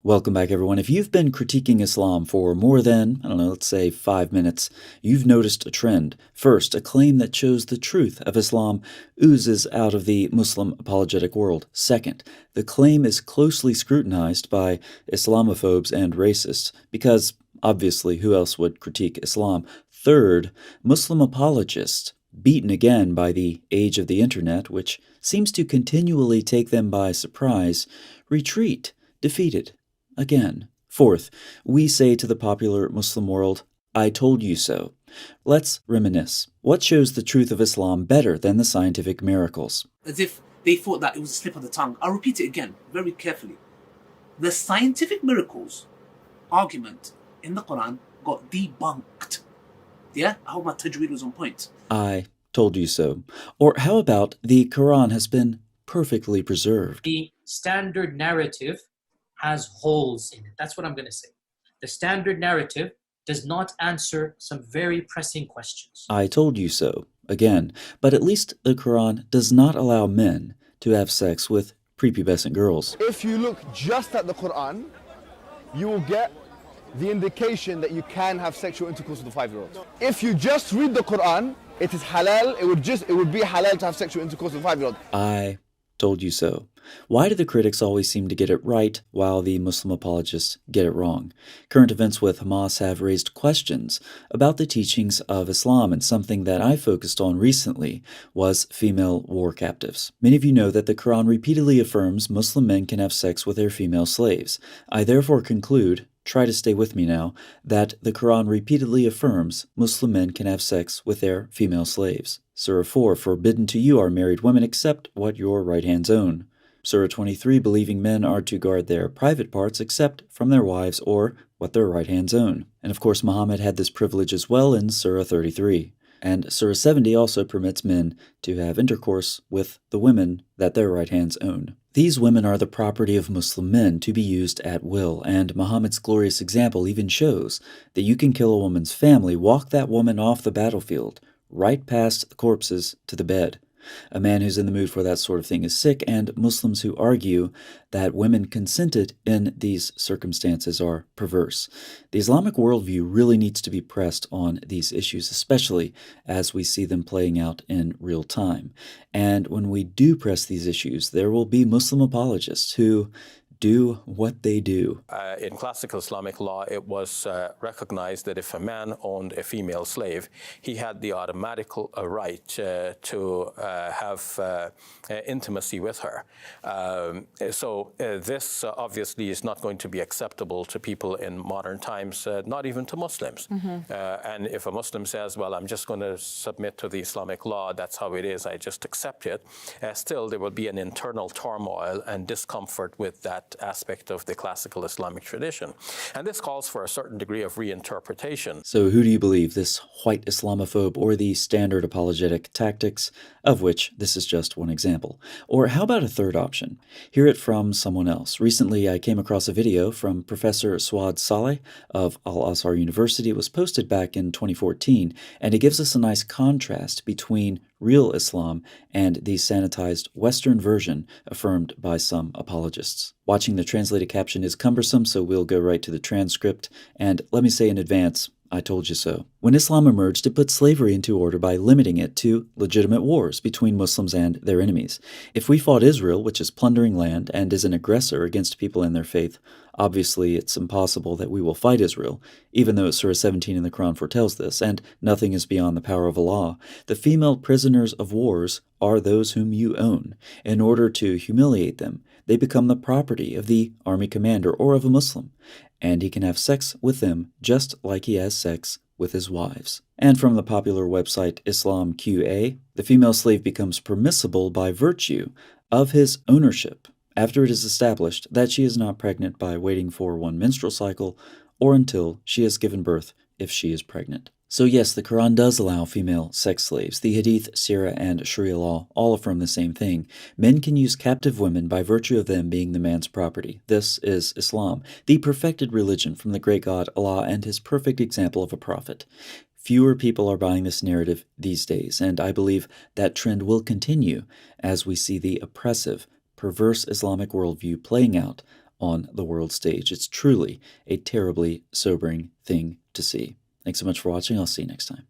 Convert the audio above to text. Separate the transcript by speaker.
Speaker 1: Welcome back, everyone. If you've been critiquing Islam for more than, let's say 5 minutes, you've noticed a trend. First, a claim that shows the truth of Islam oozes out of the Muslim apologetic world. Second, the claim is closely scrutinized by Islamophobes and racists, because, obviously, who else would critique Islam? Third, Muslim apologists, beaten again by the age of the internet, which seems to continually take them by surprise, retreat, defeated. Again. Fourth, we say to the popular Muslim world, I told you so. Let's reminisce. What shows the truth of Islam better than the scientific miracles?
Speaker 2: As if they thought that it was a slip of the tongue. I'll repeat it again, very carefully. The scientific miracles argument in the Quran got debunked. Yeah? I hope my tajweed was on point.
Speaker 1: I told you so. Or how about the Quran has been perfectly preserved?
Speaker 3: The standard narrative has holes in it. That's what I'm going to say. The standard narrative does not answer some very pressing questions.
Speaker 1: I told you so. Again. But at least the Quran does not allow men to have sex with prepubescent girls.
Speaker 4: If you look just at the Quran, you will get the indication that you can have sexual intercourse with a 5-year-old. If you just read the Quran, it is halal. It would be halal to have sexual intercourse with a 5-year-old.
Speaker 1: I told you so. Why do the critics always seem to get it right while the Muslim apologists get it wrong? Current events with Hamas have raised questions about the teachings of Islam, and something that I focused on recently was female war captives. Many of you know that the Quran repeatedly affirms Muslim men can have sex with their female slaves. I therefore conclude, try to stay with me now, that the Quran repeatedly affirms Muslim men can have sex with their female slaves. Surah 4, forbidden to you are married women except what your right hands own. Surah 23, believing men are to guard their private parts except from their wives or what their right hands own. And of course, Muhammad had this privilege as well in Surah 33. And Surah 70 also permits men to have intercourse with the women that their right hands own. These women are the property of Muslim men to be used at will, and Muhammad's glorious example even shows that you can kill a woman's family, walk that woman off the battlefield, right past the corpses to the bed. A man who's in the mood for that sort of thing is sick, and Muslims who argue that women consented in these circumstances are perverse. The Islamic worldview really needs to be pressed on these issues, especially as we see them playing out in real time. And when we do press these issues, there will be Muslim apologists who do what they do.
Speaker 5: In classical Islamic law, it was recognized that if a man owned a female slave, he had the automatic right to have intimacy with her. So this obviously is not going to be acceptable to people in modern times, not even to Muslims. And if a Muslim says, well, I'm just going to submit to the Islamic law, that's how it is, I just accept it, still there will be an internal turmoil and discomfort with that aspect of the classical Islamic tradition. And this calls for a certain degree of reinterpretation.
Speaker 1: So who do you believe, this white Islamophobe or the standard apologetic tactics, of which this is just one example? Or how about a third option? Hear it from someone else. Recently, I came across a video from Professor Swad Saleh of Al-Azhar University. It was posted back in 2014, and it gives us a nice contrast between real Islam and the sanitized Western version affirmed by some apologists. Watching the translated caption is cumbersome, so we'll go right to the transcript. And let me say in advance, I told you so. When Islam emerged, it put slavery into order by limiting it to legitimate wars between Muslims and their enemies. If we fought Israel, which is plundering land and is an aggressor against people and their faith, obviously it's impossible that we will fight Israel, even though Surah 17 in the Quran foretells this, and nothing is beyond the power of Allah. The female prisoners of wars are those whom you own. In order to humiliate them, they become the property of the army commander or of a Muslim, and he can have sex with them just like he has sex with his wives. And from the popular website Islam QA, the female slave becomes permissible by virtue of his ownership after it is established that she is not pregnant by waiting for one menstrual cycle or until she has given birth if she is pregnant. So yes, the Quran does allow female sex slaves. The Hadith, Sirah, and Sharia law all affirm the same thing. Men can use captive women by virtue of them being the man's property. This is Islam, the perfected religion from the great God Allah and his perfect example of a prophet. Fewer people are buying this narrative these days, and I believe that trend will continue as we see the oppressive, perverse Islamic worldview playing out on the world stage. It's truly a terribly sobering thing to see. Thanks so much for watching. I'll see you next time.